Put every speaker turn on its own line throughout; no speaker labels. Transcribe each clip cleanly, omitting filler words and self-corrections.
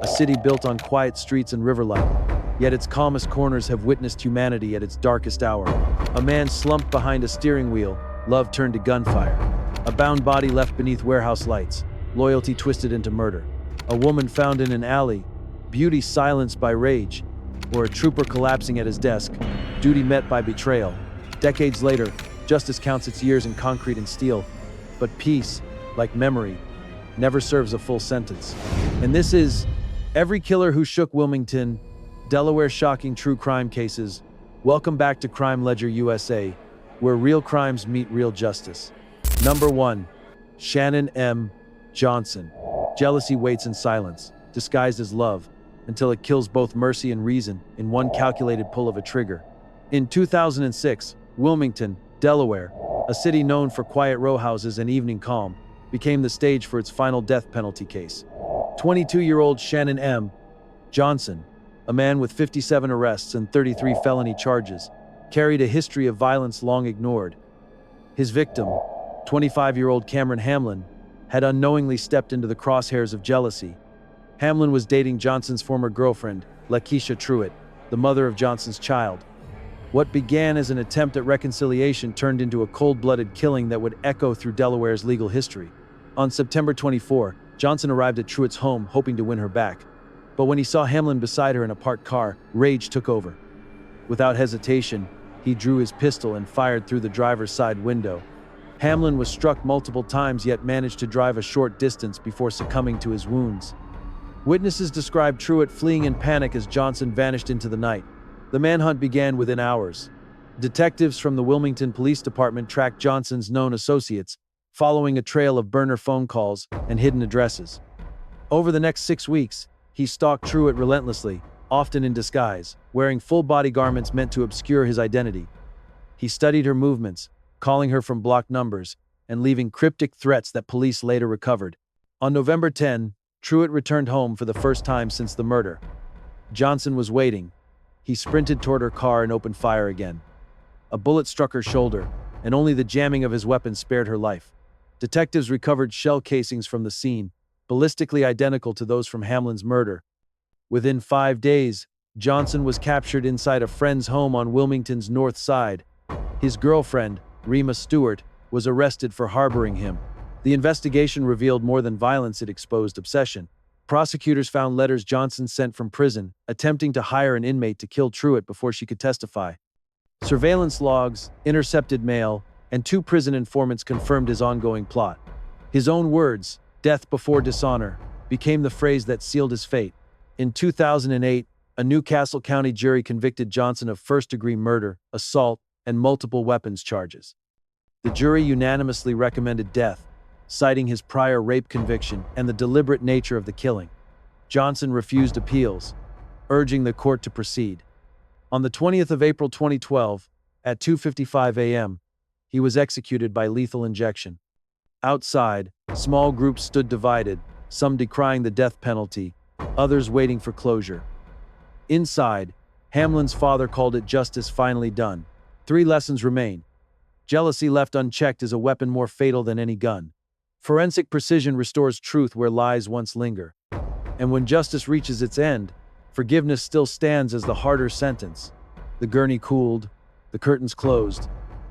a city built on quiet streets and river life. Yet its calmest corners have witnessed humanity at its darkest hour. A man slumped behind a steering wheel, love turned to gunfire. A bound body left beneath warehouse lights, loyalty twisted into murder. A woman found in an alley, beauty silenced by rage. Or a trooper collapsing at his desk, duty met by betrayal. Decades later, justice counts its years in concrete and steel. But peace, like memory, never serves a full sentence. And this is Every Killer Who Shook Wilmington, Delaware Shocking True Crime Cases. Welcome back to Crime Ledger USA, where real crimes meet real justice. Number 1. Shannon M. Johnson. Jealousy waits in silence, disguised as love, until it kills both mercy and reason in one calculated pull of a trigger. In 2006, Wilmington, Delaware, a city known for quiet row houses and evening calm, became the stage for its final death penalty case. 22-year-old Shannon M. Johnson, a man with 57 arrests and 33 felony charges, carried a history of violence long ignored. His victim, 25-year-old Cameron Hamlin, had unknowingly stepped into the crosshairs of jealousy. Hamlin was dating Johnson's former girlfriend, Lakeisha Truitt, the mother of Johnson's child. What began as an attempt at reconciliation turned into a cold-blooded killing that would echo through Delaware's legal history. On September 24, Johnson arrived at Truitt's home, hoping to win her back. But when he saw Hamlin beside her in a parked car, rage took over. Without hesitation, he drew his pistol and fired through the driver's side window. Hamlin was struck multiple times, yet managed to drive a short distance before succumbing to his wounds. Witnesses described Truitt fleeing in panic as Johnson vanished into the night. The manhunt began within hours. Detectives from the Wilmington Police Department tracked Johnson's known associates, following a trail of burner phone calls and hidden addresses. Over the next 6 weeks, he stalked Truitt relentlessly, often in disguise, wearing full-body garments meant to obscure his identity. He studied her movements, calling her from blocked numbers, and leaving cryptic threats that police later recovered. On November 10, Truitt returned home for the first time since the murder. Johnson was waiting. He sprinted toward her car and opened fire again. A bullet struck her shoulder, and only the jamming of his weapon spared her life. Detectives recovered shell casings from the scene, ballistically identical to those from Hamlin's murder. Within 5 days, Johnson was captured inside a friend's home on Wilmington's north side. His girlfriend, Rima Stewart, was arrested for harboring him. The investigation revealed more than violence, it exposed obsession. Prosecutors found letters Johnson sent from prison, attempting to hire an inmate to kill Truitt before she could testify. Surveillance logs, intercepted mail, and 2 prison informants confirmed his ongoing plot. His own words, "death before dishonor," became the phrase that sealed his fate. In 2008, a Newcastle County jury convicted Johnson of first-degree murder, assault, and multiple weapons charges. The jury unanimously recommended death, citing his prior rape conviction and the deliberate nature of the killing. Johnson refused appeals, urging the court to proceed. On the 20th of April 2012, at 2:55 a.m., he was executed by lethal injection. Outside, small groups stood divided, some decrying the death penalty, others waiting for closure. Inside, Hamlin's father called it justice finally done. 3 lessons remain. Jealousy left unchecked is a weapon more fatal than any gun. Forensic precision restores truth where lies once linger. And when justice reaches its end, forgiveness still stands as the harder sentence. The gurney cooled, the curtains closed,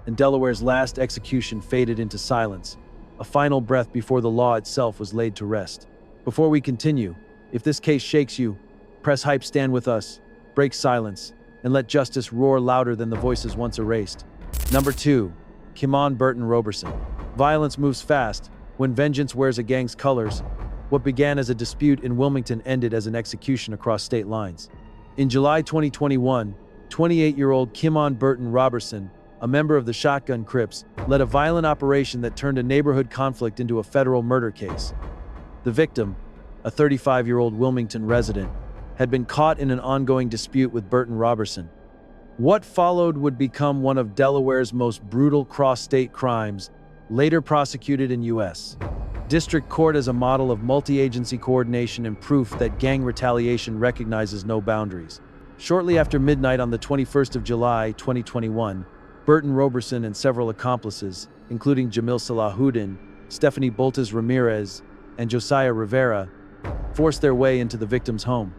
and Delaware's last execution faded into silence, a final breath before the law itself was laid to rest. Before we continue, if this case shakes you, press hype, stand with us, break silence, and let justice roar louder than the voices once erased. Number 2. Kimon Burton-Roberson. Violence moves fast. When vengeance wears a gang's colors, what began as a dispute in Wilmington ended as an execution across state lines. In July 2021, 28-year-old Kimon Burton-Roberson, a member of the Shotgun Crips, led a violent operation that turned a neighborhood conflict into a federal murder case. The victim, a 35-year-old Wilmington resident, had been caught in an ongoing dispute with Burton-Roberson. What followed would become one of Delaware's most brutal cross-state crimes, later prosecuted in U.S. District Court as a model of multi-agency coordination and proof that gang retaliation recognizes no boundaries. Shortly after midnight on the 21st of July, 2021, Burton-Roberson and several accomplices, including Jamil Salahuddin, Stephanie Boltes Ramirez, and Josiah Rivera, forced their way into the victim's home.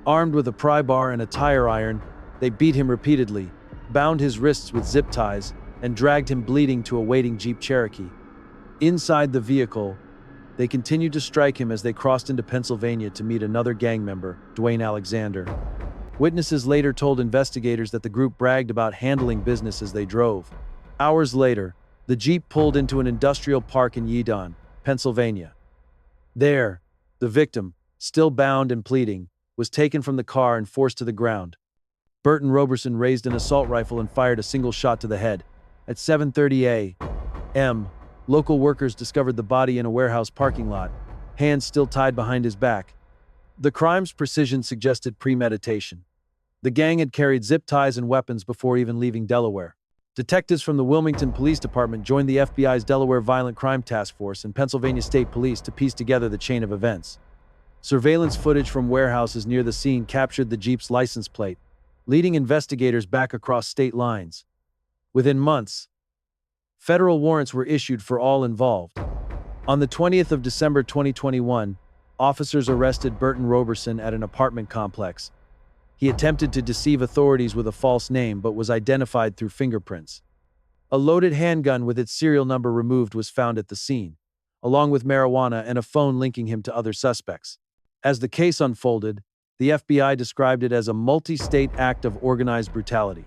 Armed with a pry bar and a tire iron, they beat him repeatedly, bound his wrists with zip ties, and dragged him bleeding to a waiting Jeep Cherokee. Inside the vehicle, they continued to strike him as they crossed into Pennsylvania to meet another gang member, Dwayne Alexander. Witnesses later told investigators that the group bragged about handling business as they drove. Hours later, the Jeep pulled into an industrial park in Yeadon, Pennsylvania. There, the victim, still bound and bleeding, was taken from the car and forced to the ground. Burton-Roberson raised an assault rifle and fired a single shot to the head. At 7:30 a.m., local workers discovered the body in a warehouse parking lot, hands still tied behind his back. The crime's precision suggested premeditation. The gang had carried zip ties and weapons before even leaving Delaware. Detectives from the Wilmington Police Department joined the FBI's Delaware Violent Crime Task Force and Pennsylvania State Police to piece together the chain of events. Surveillance footage from warehouses near the scene captured the Jeep's license plate, leading investigators back across state lines. Within months, federal warrants were issued for all involved. On the 20th of December 2021, officers arrested Burton-Roberson at an apartment complex. He attempted to deceive authorities with a false name but was identified through fingerprints. A loaded handgun with its serial number removed was found at the scene, along with marijuana and a phone linking him to other suspects. As the case unfolded, the FBI described it as a multi-state act of organized brutality.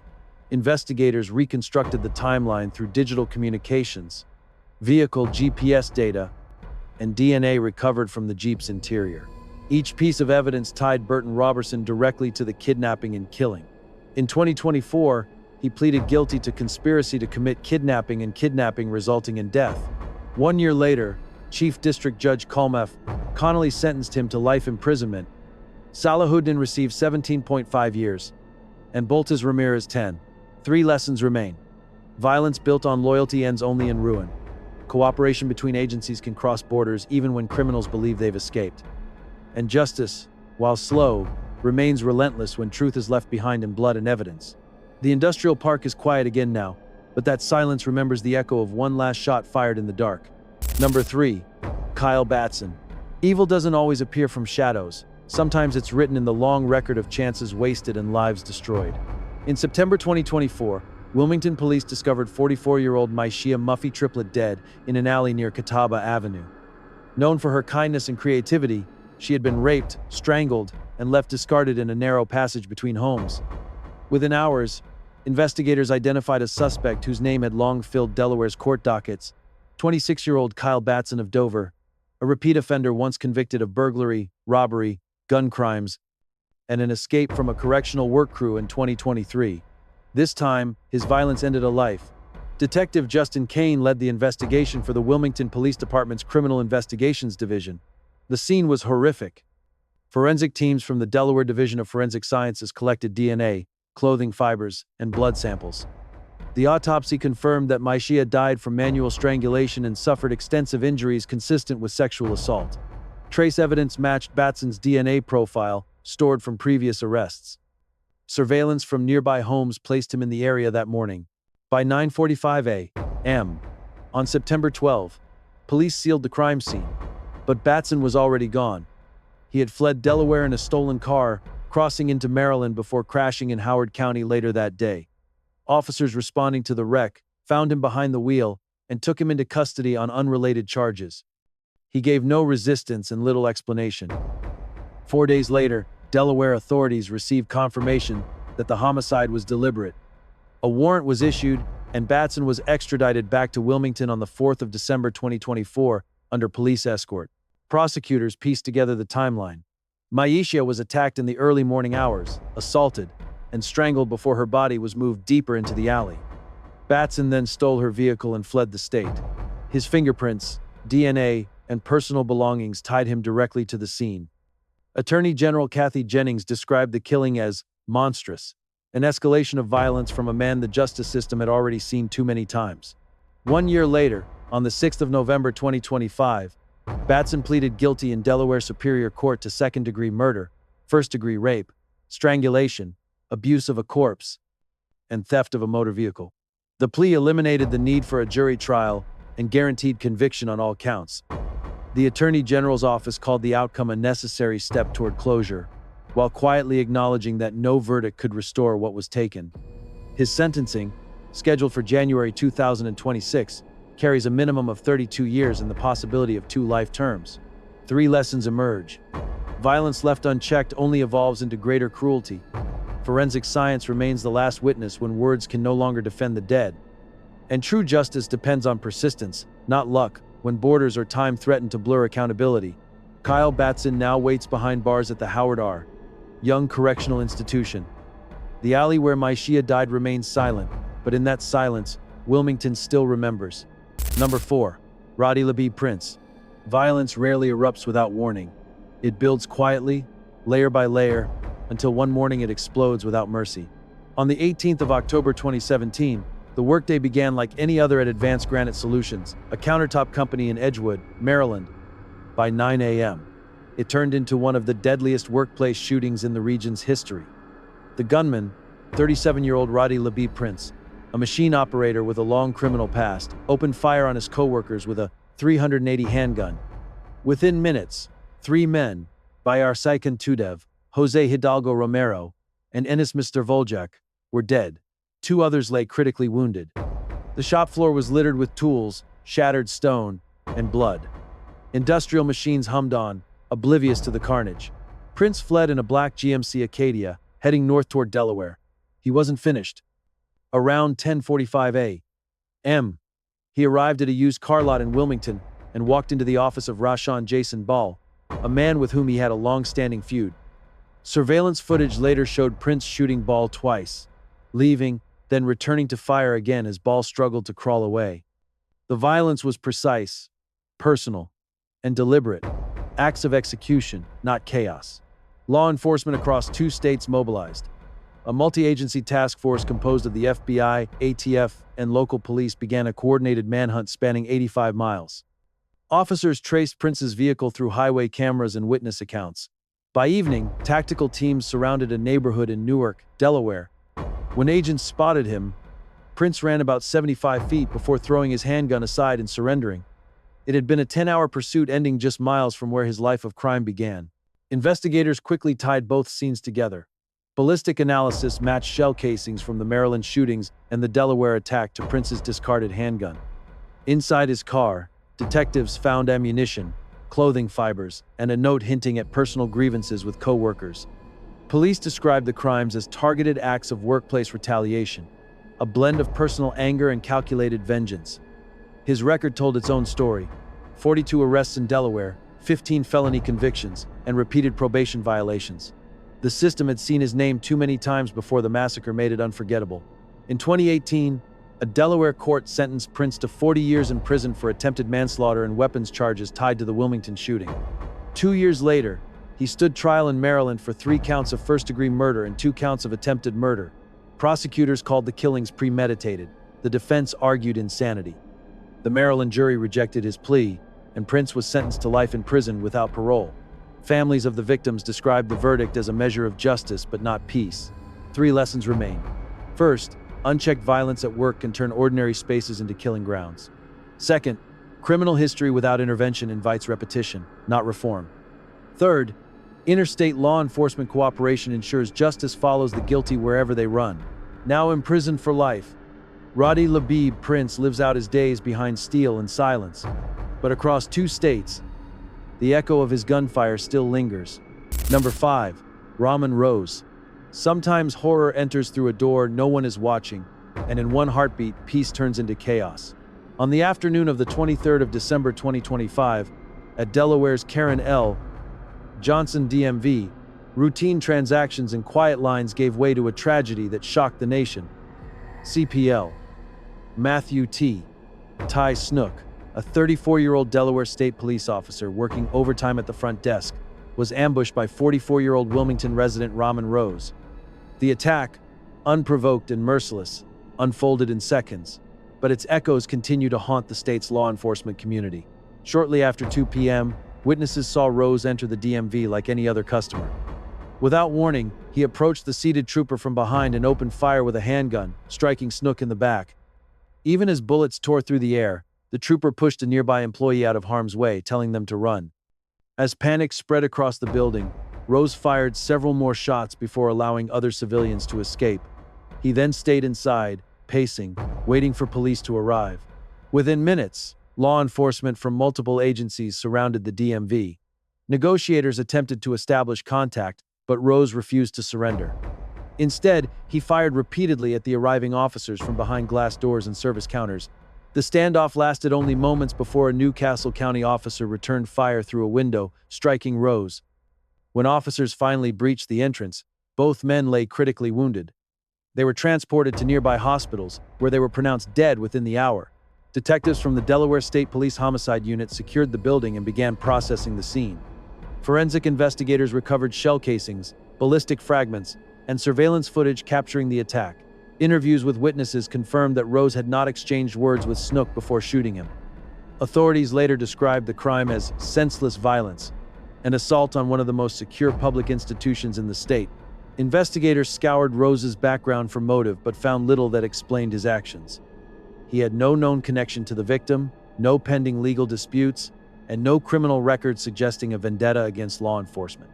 Investigators reconstructed the timeline through digital communications, vehicle GPS data, and DNA recovered from the Jeep's interior. Each piece of evidence tied Burton-Roberson directly to the kidnapping and killing. In 2024, he pleaded guilty to conspiracy to commit kidnapping and kidnapping resulting in death. 1 year later, Chief District Judge Connolly sentenced him to life imprisonment. Salahuddin received 17.5 years, and Boltas Ramirez 10. 3 lessons remain. Violence built on loyalty ends only in ruin. Cooperation between agencies can cross borders even when criminals believe they've escaped. And justice, while slow, remains relentless when truth is left behind in blood and evidence. The industrial park is quiet again now, but that silence remembers the echo of one last shot fired in the dark. Number 3. Kyle Batson. Evil doesn't always appear from shadows. Sometimes it's written in the long record of chances wasted and lives destroyed. In September 2024, Wilmington police discovered 44-year-old Maishia Muffy Triplett dead in an alley near Catawba Avenue. Known for her kindness and creativity, she had been raped, strangled, and left discarded in a narrow passage between homes. Within hours, investigators identified a suspect whose name had long filled Delaware's court dockets, 26-year-old Kyle Batson of Dover, a repeat offender once convicted of burglary, robbery, gun crimes, and an escape from a correctional work crew in 2023. This time, his violence ended a life. Detective Justin Kane led the investigation for the Wilmington Police Department's Criminal Investigations Division. The scene was horrific. Forensic teams from the Delaware Division of Forensic Sciences collected DNA, clothing fibers, and blood samples. The autopsy confirmed that Maishia died from manual strangulation and suffered extensive injuries consistent with sexual assault. Trace evidence matched Batson's DNA profile, stored from previous arrests. Surveillance from nearby homes placed him in the area that morning. By 9:45 a.m. on September 12, police sealed the crime scene, but Batson was already gone. He had fled Delaware in a stolen car, crossing into Maryland before crashing in Howard County later that day. Officers responding to the wreck found him behind the wheel and took him into custody on unrelated charges. He gave no resistance and little explanation. 4 days later, Delaware authorities received confirmation that the homicide was deliberate. A warrant was issued, and Batson was extradited back to Wilmington on the 4th of December 2024 under police escort. Prosecutors pieced together the timeline. Maishia was attacked in the early morning hours, assaulted, and strangled before her body was moved deeper into the alley. Batson then stole her vehicle and fled the state. His fingerprints, DNA, and personal belongings tied him directly to the scene. Attorney General Kathy Jennings described the killing as monstrous, an escalation of violence from a man the justice system had already seen too many times. 1 year later, on the 6th of November 2025, Batson pleaded guilty in Delaware Superior Court to second-degree murder, first-degree rape, strangulation, abuse of a corpse, and theft of a motor vehicle. The plea eliminated the need for a jury trial and guaranteed conviction on all counts. The Attorney General's office called the outcome a necessary step toward closure, while quietly acknowledging that no verdict could restore what was taken. His sentencing, scheduled for January 2026, carries a minimum of 32 years and the possibility of 2 life terms. 3 lessons emerge. Violence left unchecked only evolves into greater cruelty. Forensic science remains the last witness when words can no longer defend the dead. And true justice depends on persistence, not luck, when borders or time threaten to blur accountability. Kyle Batson now waits behind bars at the Howard R. Young Correctional Institution. The alley where Maishia died remains silent, but in that silence, Wilmington still remembers. Number 4. Radee Labeeb Prince. Violence rarely erupts without warning. It builds quietly, layer by layer, until one morning it explodes without mercy. On the 18th of October 2017, the workday began like any other at Advanced Granite Solutions, a countertop company in Edgewood, Maryland. By 9 a.m., it turned into one of the deadliest workplace shootings in the region's history. The gunman, 37-year-old Radee Labeeb Prince, a machine operator with a long criminal past, opened fire on his co-workers with a .380 handgun. Within minutes, 3 men, Bayar Saikan Tudev, Jose Hidalgo Romero, and Enis Mr. Voljak, were dead. 2 others lay critically wounded. The shop floor was littered with tools, shattered stone, and blood. Industrial machines hummed on, oblivious to the carnage. Prince fled in a black GMC Acadia, heading north toward Delaware. He wasn't finished. Around 10:45 a.m., he arrived at a used car lot in Wilmington and walked into the office of Rashawn Jason Ball, a man with whom he had a long-standing feud. Surveillance footage later showed Prince shooting Ball twice, leaving, then returning to fire again as Ball struggled to crawl away. The violence was precise, personal, and deliberate. Acts of execution, not chaos. Law enforcement across 2 states mobilized. A multi-agency task force composed of the FBI, ATF, and local police began a coordinated manhunt spanning 85 miles. Officers traced Prince's vehicle through highway cameras and witness accounts. By evening, tactical teams surrounded a neighborhood in Newark, Delaware. When agents spotted him, Prince ran about 75 feet before throwing his handgun aside and surrendering. It had been a 10-hour pursuit ending just miles from where his life of crime began. Investigators quickly tied both scenes together. Ballistic analysis matched shell casings from the Maryland shootings and the Delaware attack to Prince's discarded handgun. Inside his car, detectives found ammunition, clothing fibers, and a note hinting at personal grievances with co-workers. Police described the crimes as targeted acts of workplace retaliation, a blend of personal anger and calculated vengeance. His record told its own story: 42 arrests in Delaware, 15 felony convictions, and repeated probation violations. The system had seen his name too many times before the massacre made it unforgettable. In 2018, a Delaware court sentenced Prince to 40 years in prison for attempted manslaughter and weapons charges tied to the Wilmington shooting. 2 years later, he stood trial in Maryland for 3 counts of first-degree murder and 2 counts of attempted murder. Prosecutors called the killings premeditated. The defense argued insanity. The Maryland jury rejected his plea, and Prince was sentenced to life in prison without parole. Families of the victims described the verdict as a measure of justice but not peace. 3 lessons remain. First, unchecked violence at work can turn ordinary spaces into killing grounds. Second, criminal history without intervention invites repetition, not reform. Third, interstate law enforcement cooperation ensures justice follows the guilty wherever they run. Now imprisoned for life, Radee Labeeb Prince lives out his days behind steel and silence. But across 2 states, the echo of his gunfire still lingers. Number 5. Rahman Rose. Sometimes horror enters through a door no one is watching, and in one heartbeat, peace turns into chaos. On the afternoon of the 23rd of December 2025, at Delaware's Karen L. Johnson DMV, routine transactions and quiet lines gave way to a tragedy that shocked the nation. CPL. Matthew T. Ty Snook, a 34-year-old Delaware State Police officer working overtime at the front desk, was ambushed by 44-year-old Wilmington resident Rahman Rose. The attack, unprovoked and merciless, unfolded in seconds, but its echoes continue to haunt the state's law enforcement community. Shortly after 2 p.m., witnesses saw Rose enter the DMV like any other customer. Without warning, he approached the seated trooper from behind and opened fire with a handgun, striking Snook in the back. Even as bullets tore through the air, the The trooper pushed a nearby employee out of harm's way, telling them to run. As panic spread across the building, Rose fired several more shots before allowing other civilians to escape. He then stayed inside, pacing, waiting for police to arrive. Within minutes, law enforcement from multiple agencies surrounded the DMV. Negotiators attempted to establish contact, but Rose refused to surrender. Instead, he fired repeatedly at the arriving officers from behind glass doors and service counters. The standoff lasted only moments before a Newcastle County officer returned fire through a window, striking Rose. When officers finally breached the entrance, both men lay critically wounded. They were transported to nearby hospitals, where they were pronounced dead within the hour. Detectives from the Delaware State Police Homicide Unit secured the building and began processing the scene. Forensic investigators recovered shell casings, ballistic fragments, and surveillance footage capturing the attack. Interviews with witnesses confirmed that Rose had not exchanged words with Snook before shooting him. Authorities later described the crime as senseless violence, an assault on one of the most secure public institutions in the state. Investigators scoured Rose's background for motive but found little that explained his actions. He had no known connection to the victim, no pending legal disputes, and no criminal record suggesting a vendetta against law enforcement.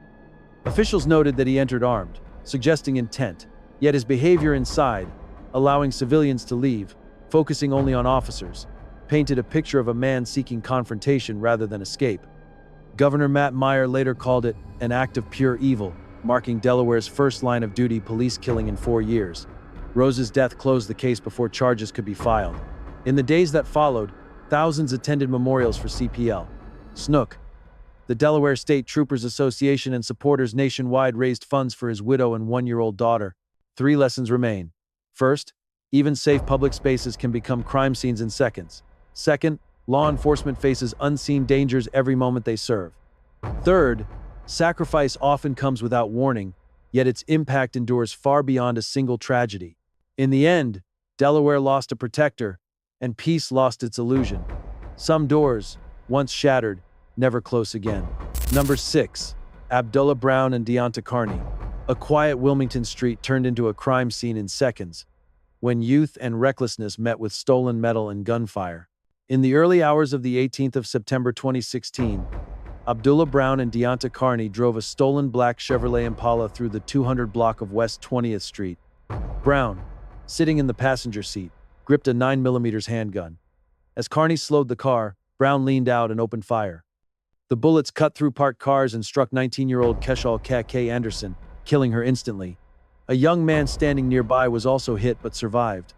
Officials noted that he entered armed, suggesting intent, yet his behavior inside, allowing civilians to leave, focusing only on officers, painted a picture of a man seeking confrontation rather than escape. Governor Matt Meyer later called it an act of pure evil, marking Delaware's first line-of-duty police killing in 4 years. Rose's death closed the case before charges could be filed. In the days that followed, thousands attended memorials for CPL. Snook. The Delaware State Troopers Association and supporters nationwide raised funds for his widow and 1-year-old daughter. 3 lessons remain. First, even safe public spaces can become crime scenes in seconds. Second, law enforcement faces unseen dangers every moment they serve. Third, sacrifice often comes without warning, yet its impact endures far beyond a single tragedy. In the end, Delaware lost a protector, and peace lost its illusion. Some doors, once shattered, never close again. Number 6. Abdullah Brown and Deonta Carney. A quiet Wilmington street turned into a crime scene in seconds, when youth and recklessness met with stolen metal and gunfire. In the early hours of the 18th of September 2016, Abdullah Brown and Deonta Carney drove a stolen black Chevrolet Impala through the 200 block of West 20th Street. Brown, sitting in the passenger seat, gripped a 9mm handgun. As Carney slowed the car, Brown leaned out and opened fire. The bullets cut through parked cars and struck 19-year-old Keshal K. Anderson, killing her instantly. A young man standing nearby was also hit but survived.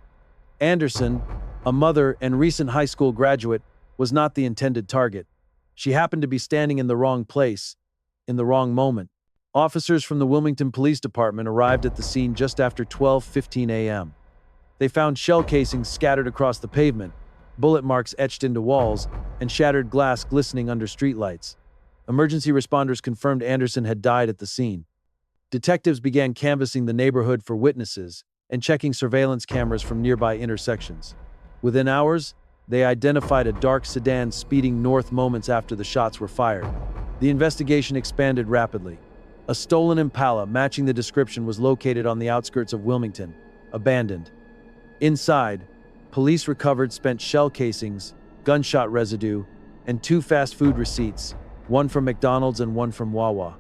Anderson, a mother and recent high school graduate, was not the intended target. She happened to be standing in the wrong place, in the wrong moment. Officers from the Wilmington Police Department arrived at the scene just after 12:15 a.m. They found shell casings scattered across the pavement, bullet marks etched into walls, and shattered glass glistening under streetlights. Emergency responders confirmed Anderson had died at the scene. Detectives began canvassing the neighborhood for witnesses and checking surveillance cameras from nearby intersections. Within hours, they identified a dark sedan speeding north moments after the shots were fired. The investigation expanded rapidly. A stolen Impala matching the description was located on the outskirts of Wilmington, abandoned. Inside, police recovered spent shell casings, gunshot residue, and 2 fast food receipts, one from McDonald's and one from Wawa.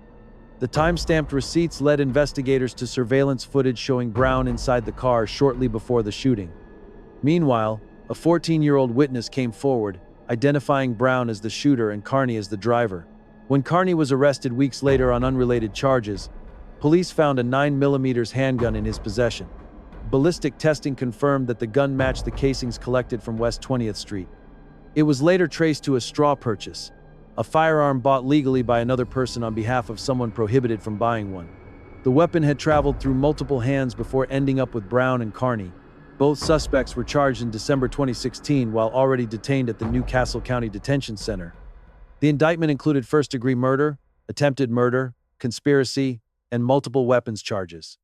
The time-stamped receipts led investigators to surveillance footage showing Brown inside the car shortly before the shooting. Meanwhile, a 14-year-old witness came forward, identifying Brown as the shooter and Carney as the driver. When Carney was arrested weeks later on unrelated charges, police found a 9mm handgun in his possession. Ballistic testing confirmed that the gun matched the casings collected from West 20th Street. It was later traced to a straw purchase, a firearm bought legally by another person on behalf of someone prohibited from buying one. The weapon had traveled through multiple hands before ending up with Brown and Carney. Both suspects were charged in December 2016 while already detained at the Newcastle County Detention Center. The indictment included first-degree murder, attempted murder, conspiracy, and multiple weapons charges.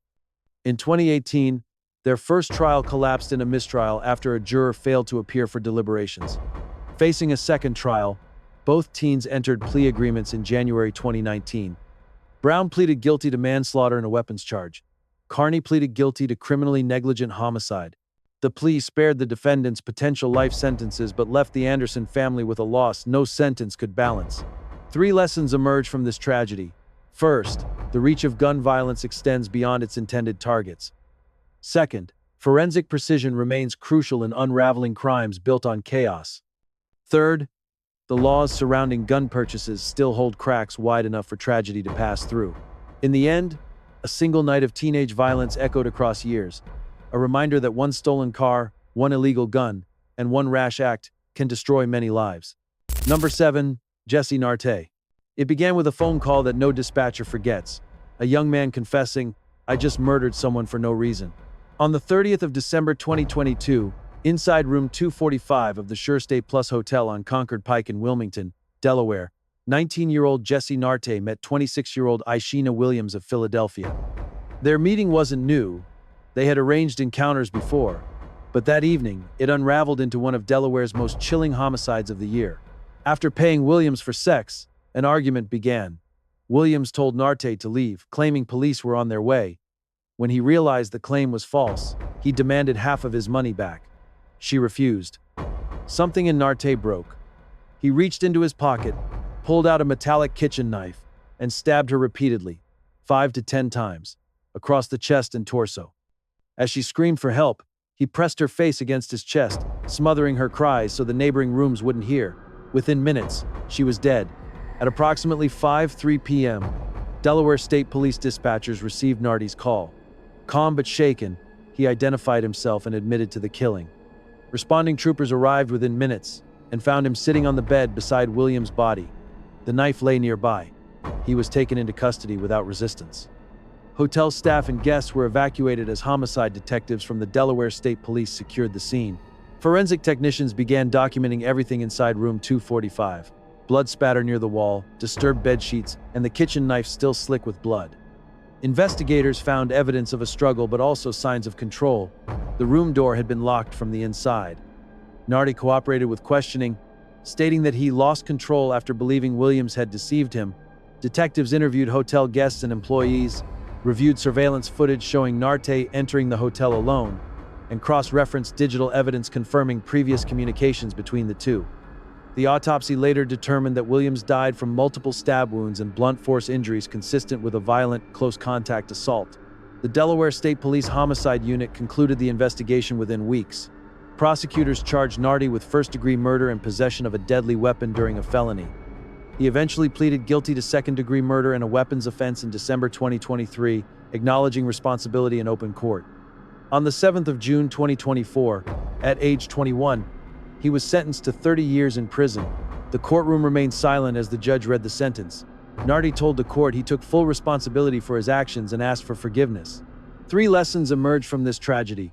In 2018, their first trial collapsed in a mistrial after a juror failed to appear for deliberations. Facing a second trial, both teens entered plea agreements in January 2019. Brown pleaded guilty to manslaughter and a weapons charge. Carney pleaded guilty to criminally negligent homicide. The plea spared the defendants potential life sentences but left the Anderson family with a loss no sentence could balance. 3 lessons emerge from this tragedy. First, the reach of gun violence extends beyond its intended targets. Second, forensic precision remains crucial in unraveling crimes built on chaos. Third, the laws surrounding gun purchases still hold cracks wide enough for tragedy to pass through. In the end, a single night of teenage violence echoed across years, a reminder that one stolen car, one illegal gun, and one rash act can destroy many lives. Number 7. Jesse Nartey. It began with a phone call that no dispatcher forgets. A young man confessing, "I just murdered someone for no reason." On the 30th of December 2022, inside room 245 of the Sure Stay Plus Hotel on Concord Pike in Wilmington, Delaware, 19-year-old Jesse Nartey met 26-year-old Ishina Williams of Philadelphia. Their meeting wasn't new. They had arranged encounters before, but that evening, it unraveled into one of Delaware's most chilling homicides of the year. After paying Williams for sex, an argument began. Williams told Nartey to leave, claiming police were on their way. When he realized the claim was false, he demanded half of his money back. She refused. Something in Nartey broke. He reached into his pocket, pulled out a metallic kitchen knife, and stabbed her repeatedly, 5 to 10 times, across the chest and torso. As she screamed for help, he pressed her face against his chest, smothering her cries so the neighboring rooms wouldn't hear. Within minutes, she was dead. At approximately 5:03 p.m., Delaware State Police dispatchers received Nartey's call. Calm but shaken, he identified himself and admitted to the killing. Responding troopers arrived within minutes and found him sitting on the bed beside Williams' body. The knife lay nearby. He was taken into custody without resistance. Hotel staff and guests were evacuated as homicide detectives from the Delaware State Police secured the scene. Forensic technicians began documenting everything inside room 245. Blood spatter near the wall, disturbed bed sheets, and the kitchen knife still slick with blood. Investigators found evidence of a struggle but also signs of control. The room door had been locked from the inside. Nartey cooperated with questioning, stating that he lost control after believing Williams had deceived him. Detectives interviewed hotel guests and employees, reviewed surveillance footage showing Nartey entering the hotel alone, and cross-referenced digital evidence confirming previous communications between the two. The autopsy later determined that Williams died from multiple stab wounds and blunt force injuries consistent with a violent, close-contact assault. The Delaware State Police Homicide Unit concluded the investigation within weeks. Prosecutors charged Nartey with first-degree murder and possession of a deadly weapon during a felony. He eventually pleaded guilty to second-degree murder and a weapons offense in December 2023, acknowledging responsibility in open court. On the 7th of June 2024, at age 21, he was sentenced to 30 years in prison. The courtroom remained silent as the judge read the sentence. Nartey told the court he took full responsibility for his actions and asked for forgiveness. 3 lessons emerged from this tragedy.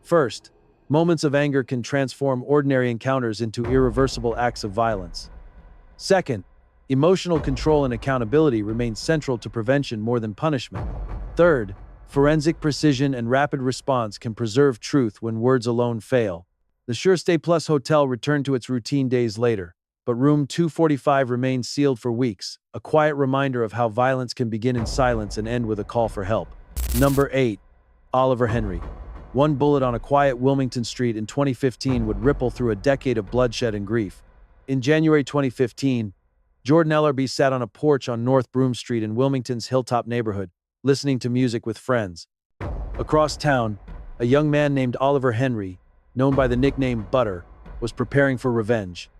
First, moments of anger can transform ordinary encounters into irreversible acts of violence. Second, emotional control and accountability remain central to prevention more than punishment. Third, forensic precision and rapid response can preserve truth when words alone fail. The Sure Stay Plus Hotel returned to its routine days later, but room 245 remained sealed for weeks, a quiet reminder of how violence can begin in silence and end with a call for help. Number 8. Oliver Henry. One bullet on a quiet Wilmington street in 2015 would ripple through a decade of bloodshed and grief. In January 2015, Jordan Ellerby sat on a porch on North Broome Street in Wilmington's Hilltop neighborhood, listening to music with friends. Across town, a young man named Oliver Henry, known by the nickname Butter, was preparing for revenge.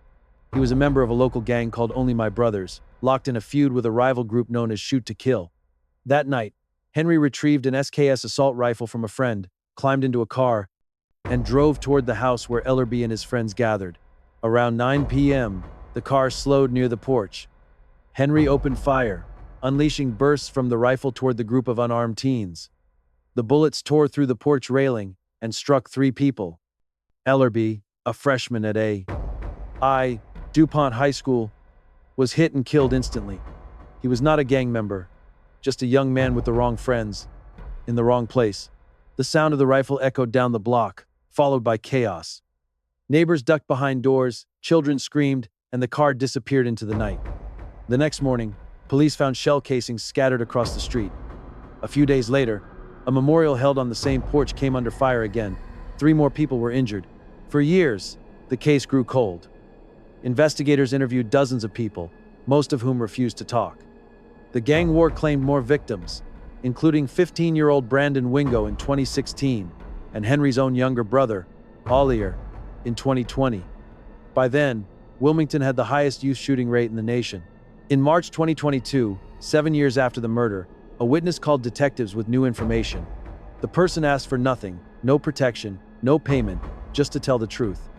He was a member of a local gang called Only My Brothers, locked in a feud with a rival group known as Shoot to Kill. That night, Henry retrieved an SKS assault rifle from a friend, climbed into a car, and drove toward the house where Ellerby and his friends gathered. Around 9 p.m., the car slowed near the porch. Henry opened fire, unleashing bursts from the rifle toward the group of unarmed teens. The bullets tore through the porch railing and struck 3 people. Ellerby, a freshman at A.I. DuPont High School, was hit and killed instantly. He was not a gang member, just a young man with the wrong friends, in the wrong place. The sound of the rifle echoed down the block, followed by chaos. Neighbors ducked behind doors, children screamed, and the car disappeared into the night. The next morning, police found shell casings scattered across the street. A few days later, a memorial held on the same porch came under fire again. 3 more people were injured. For years, the case grew cold. Investigators interviewed dozens of people, most of whom refused to talk. The gang war claimed more victims, including 15-year-old Brandon Wingo in 2016 and Henry's own younger brother, Ollier, in 2020. By then, Wilmington had the highest youth shooting rate in the nation. In March 2022, 7 years after the murder, a witness called detectives with new information. The person asked for nothing, no protection, no payment, just to tell the truth.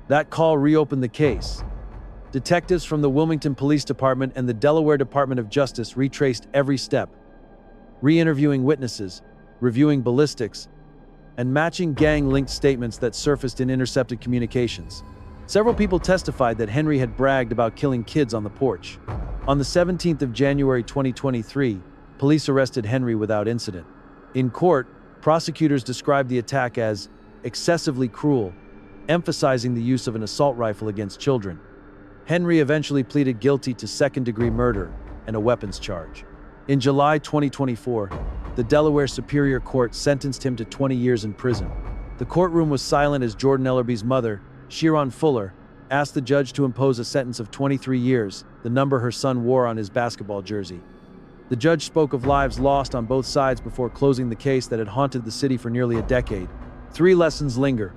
That call reopened the case. Detectives from the Wilmington Police Department and the Delaware Department of Justice retraced every step, re-interviewing witnesses, reviewing ballistics, and matching gang-linked statements that surfaced in intercepted communications. Several people testified that Henry had bragged about killing kids on the porch. On the 17th of January 2023, police arrested Henry without incident. In court, prosecutors described the attack as excessively cruel, emphasizing the use of an assault rifle against children. Henry eventually pleaded guilty to second-degree murder and a weapons charge. In July 2024, the Delaware Superior Court sentenced him to 20 years in prison. The courtroom was silent as Jordan Ellerby's mother, Sheron Fuller, asked the judge to impose a sentence of 23 years, the number her son wore on his basketball jersey. The judge spoke of lives lost on both sides before closing the case that had haunted the city for nearly a decade. 3 lessons linger.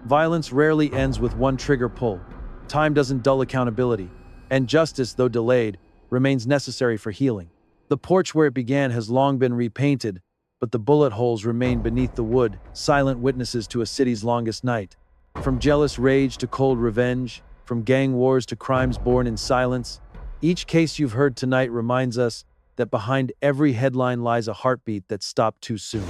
Violence rarely ends with one trigger pull. Time doesn't dull accountability. And justice, though delayed, remains necessary for healing. The porch where it began has long been repainted, but the bullet holes remain beneath the wood, silent witnesses to a city's longest night. From jealous rage to cold revenge, from gang wars to crimes born in silence, each case you've heard tonight reminds us that behind every headline lies a heartbeat that stopped too soon.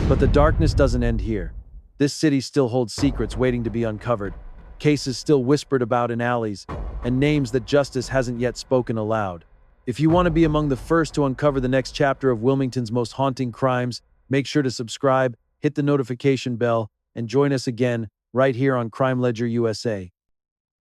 But the darkness doesn't end here. This city still holds secrets waiting to be uncovered, cases still whispered about in alleys, and names that justice hasn't yet spoken aloud. If you want to be among the first to uncover the next chapter of Wilmington's most haunting crimes, make sure to subscribe, hit the notification bell, and join us again right here on Crime Ledger USA.